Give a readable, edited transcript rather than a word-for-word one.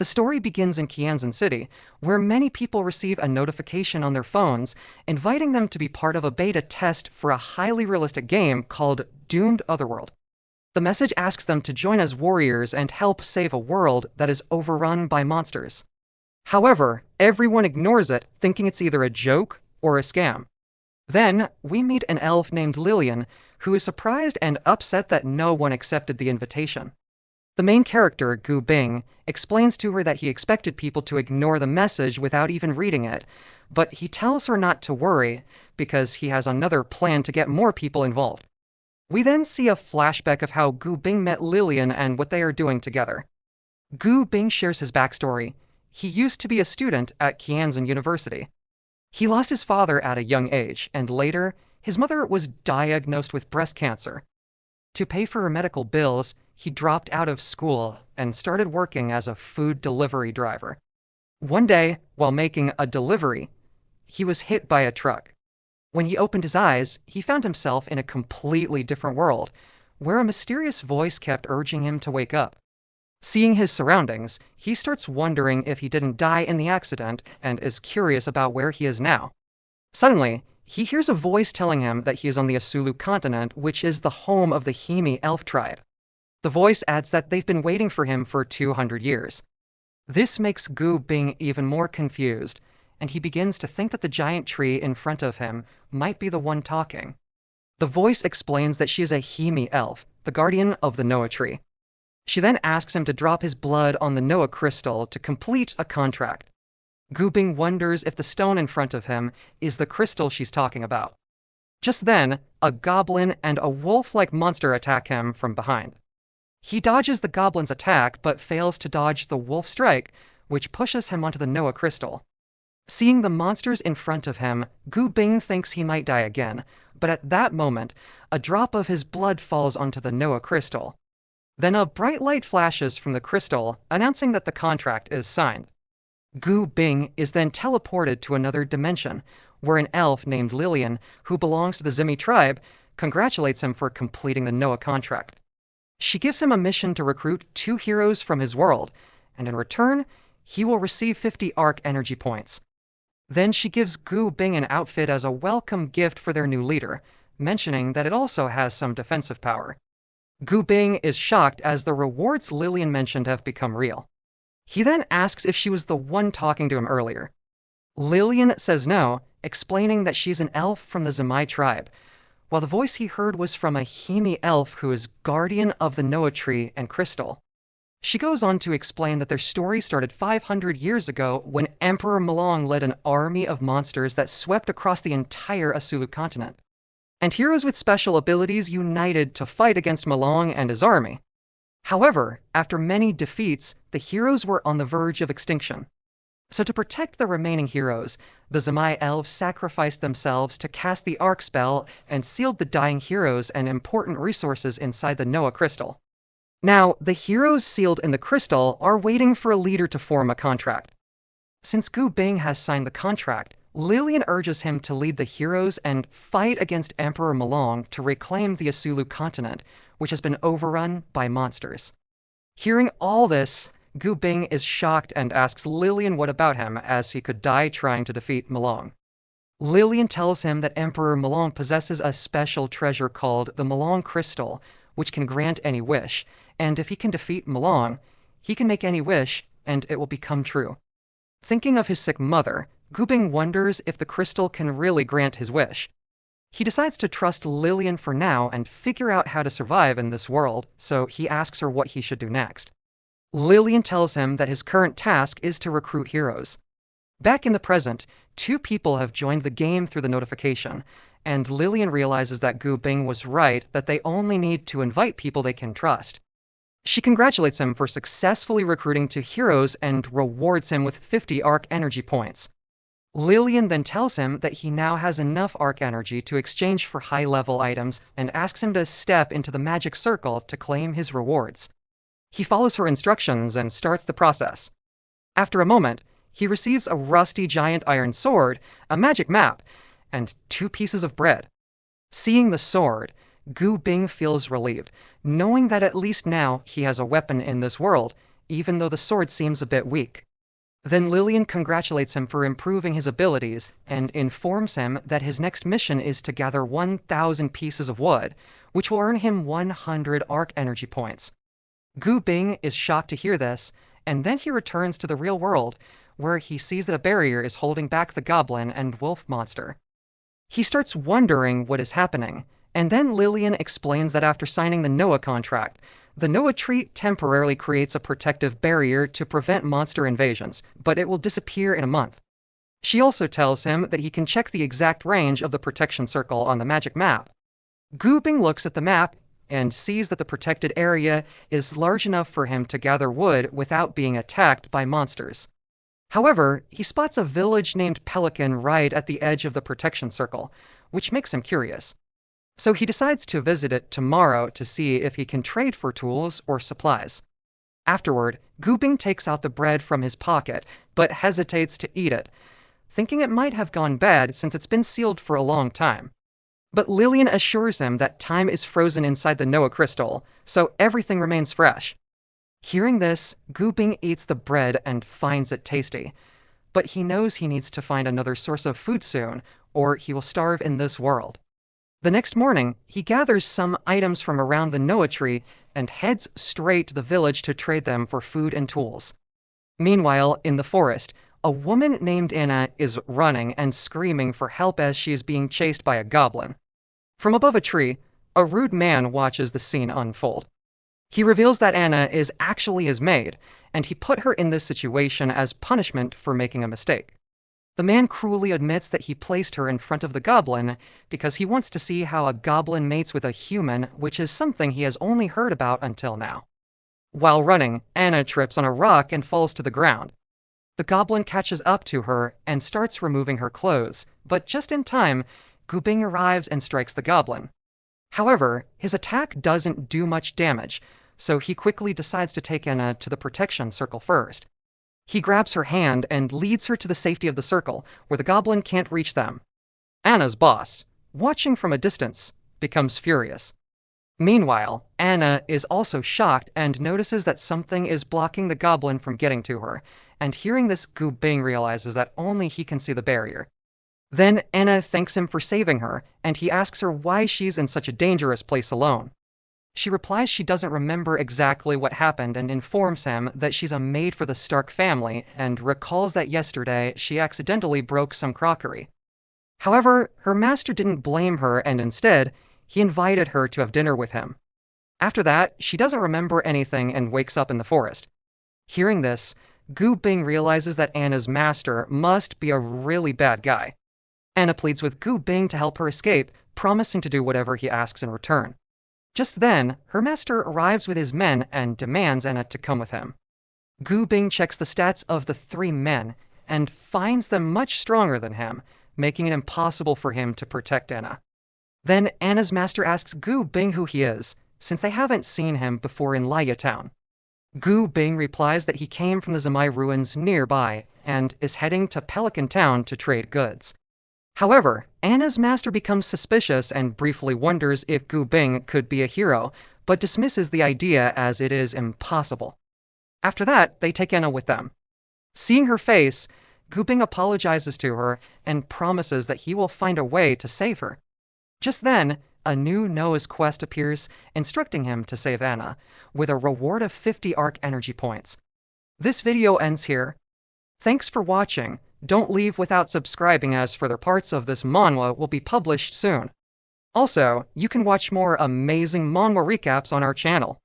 The story begins in Kianzan City, where many people receive a notification on their phones inviting them to be part of a beta test for a highly realistic game called Doomed Otherworld. The message asks them to join as warriors and help save a world that is overrun by monsters. However, everyone ignores it, thinking it's either a joke or a scam. Then, we meet an elf named Lillian, who is surprised and upset that no one accepted the invitation. The main character, Gu Bing, explains to her that he expected people to ignore the message without even reading it, but he tells her not to worry because he has another plan to get more people involved. We then see a flashback of how Gu Bing met Lillian and what they are doing together. Gu Bing shares his backstory. He used to be a student at Kianzan University. He lost his father at a young age, and later, his mother was diagnosed with breast cancer. To pay for her medical bills, he dropped out of school and started working as a food delivery driver. One day, while making a delivery, he was hit by a truck. When he opened his eyes, he found himself in a completely different world, where a mysterious voice kept urging him to wake up. Seeing his surroundings, he starts wondering if he didn't die in the accident and is curious about where he is now. Suddenly, he hears a voice telling him that he is on the Asulu continent, which is the home of the Himi elf tribe. The voice adds that they've been waiting for him for 200 years. This makes Gu Bing even more confused, and he begins to think that the giant tree in front of him might be the one talking. The voice explains that she is a Himi elf, the guardian of the Noah tree. She then asks him to drop his blood on the Noah crystal to complete a contract. Gu Bing wonders if the stone in front of him is the crystal she's talking about. Just then, a goblin and a wolf-like monster attack him from behind. He dodges the goblin's attack, but fails to dodge the wolf strike, which pushes him onto the Noah crystal. Seeing the monsters in front of him, Gu Bing thinks he might die again, but at that moment, a drop of his blood falls onto the Noah crystal. Then a bright light flashes from the crystal, announcing that the contract is signed. Gu Bing is then teleported to another dimension, where an elf named Lillian, who belongs to the Zimi tribe, congratulates him for completing the Noah contract. She gives him a mission to recruit 2 heroes from his world, and in return, he will receive 50 arc energy points. Then she gives Gu Bing an outfit as a welcome gift for their new leader, mentioning that it also has some defensive power. Gu Bing is shocked as the rewards Lillian mentioned have become real. He then asks if she was the one talking to him earlier. Lillian says no, explaining that she's an elf from the Zamai tribe, while the voice he heard was from a Himi elf who is guardian of the Noah tree and crystal. She goes on to explain that their story started 500 years ago when Emperor Malong led an army of monsters that swept across the entire Asulu continent. And heroes with special abilities united to fight against Malong and his army. However, after many defeats, the heroes were on the verge of extinction. So to protect the remaining heroes, the Zamai elves sacrificed themselves to cast the Arc spell and sealed the dying heroes and important resources inside the Noah crystal. Now, the heroes sealed in the crystal are waiting for a leader to form a contract. Since Gu Bing has signed the contract, Lillian urges him to lead the heroes and fight against Emperor Malong to reclaim the Asulu continent, which has been overrun by monsters. Hearing all this, Gu Bing is shocked and asks Lillian what about him, as he could die trying to defeat Malong. Lillian tells him that Emperor Malong possesses a special treasure called the Malong Crystal, which can grant any wish, and if he can defeat Malong, he can make any wish, and it will become true. Thinking of his sick mother, Gu Bing wonders if the crystal can really grant his wish. He decides to trust Lillian for now and figure out how to survive in this world, so he asks her what he should do next. Lillian tells him that his current task is to recruit heroes. Back in the present, 2 people have joined the game through the notification, and Lillian realizes that Gu Bing was right that they only need to invite people they can trust. She congratulates him for successfully recruiting 2 heroes and rewards him with 50 arc energy points. Lillian then tells him that he now has enough arc energy to exchange for high-level items and asks him to step into the magic circle to claim his rewards. He follows her instructions and starts the process. After a moment, he receives a rusty giant iron sword, a magic map, and 2 pieces of bread. Seeing the sword, Gu Bing feels relieved, knowing that at least now he has a weapon in this world, even though the sword seems a bit weak. Then Lillian congratulates him for improving his abilities and informs him that his next mission is to gather 1,000 pieces of wood, which will earn him 100 arc energy points. Gu Bing is shocked to hear this, and then he returns to the real world, where he sees that a barrier is holding back the goblin and wolf monster. He starts wondering what is happening, and then Lillian explains that after signing the Noah contract, the Noah tree temporarily creates a protective barrier to prevent monster invasions, but it will disappear in a month. She also tells him that he can check the exact range of the protection circle on the magic map. Gu Bing looks at the map and sees that the protected area is large enough for him to gather wood without being attacked by monsters. However, he spots a village named Pelican right at the edge of the protection circle, which makes him curious. So he decides to visit it tomorrow to see if he can trade for tools or supplies. Afterward, Gu Bing takes out the bread from his pocket, but hesitates to eat it, thinking it might have gone bad since it's been sealed for a long time. But Lillian assures him that time is frozen inside the Noah crystal, so everything remains fresh. Hearing this, Gu Bing eats the bread and finds it tasty, but he knows he needs to find another source of food soon, or he will starve in this world. The next morning, he gathers some items from around the Noah tree and heads straight to the village to trade them for food and tools. Meanwhile, in the forest, a woman named Anna is running and screaming for help as she is being chased by a goblin. From above a tree, a rude man watches the scene unfold. He reveals that Anna is actually his maid, and he put her in this situation as punishment for making a mistake. The man cruelly admits that he placed her in front of the goblin because he wants to see how a goblin mates with a human, which is something he has only heard about until now. While running, Anna trips on a rock and falls to the ground. The goblin catches up to her and starts removing her clothes, but just in time, Gu Bing arrives and strikes the goblin. However, his attack doesn't do much damage, so he quickly decides to take Anna to the protection circle first. He grabs her hand and leads her to the safety of the circle, where the goblin can't reach them. Anna's boss, watching from a distance, becomes furious. Meanwhile, Anna is also shocked and notices that something is blocking the goblin from getting to her, and hearing this, Gu Bing realizes that only he can see the barrier. Then Anna thanks him for saving her, and he asks her why she's in such a dangerous place alone. She replies she doesn't remember exactly what happened and informs him that she's a maid for the Stark family and recalls that yesterday she accidentally broke some crockery. However, her master didn't blame her and instead, he invited her to have dinner with him. After that, she doesn't remember anything and wakes up in the forest. Hearing this, Gu Bing realizes that Anna's master must be a really bad guy. Anna pleads with Gu Bing to help her escape, promising to do whatever he asks in return. Just then, her master arrives with his men and demands Anna to come with him. Gu Bing checks the stats of the 3 men and finds them much stronger than him, making it impossible for him to protect Anna. Then Anna's master asks Gu Bing who he is, since they haven't seen him before in Laya Town. Gu Bing replies that he came from the Zamai ruins nearby and is heading to Pelican Town to trade goods. However, Anna's master becomes suspicious and briefly wonders if Gu Bing could be a hero, but dismisses the idea as it is impossible. After that, they take Anna with them. Seeing her face, Gu Bing apologizes to her and promises that he will find a way to save her. Just then, a new Noah's quest appears, instructing him to save Anna, with a reward of 50 arc energy points. This video ends here. Thanks for watching. Don't leave without subscribing, as further parts of this manhwa will be published soon. Also, you can watch more amazing manhwa recaps on our channel.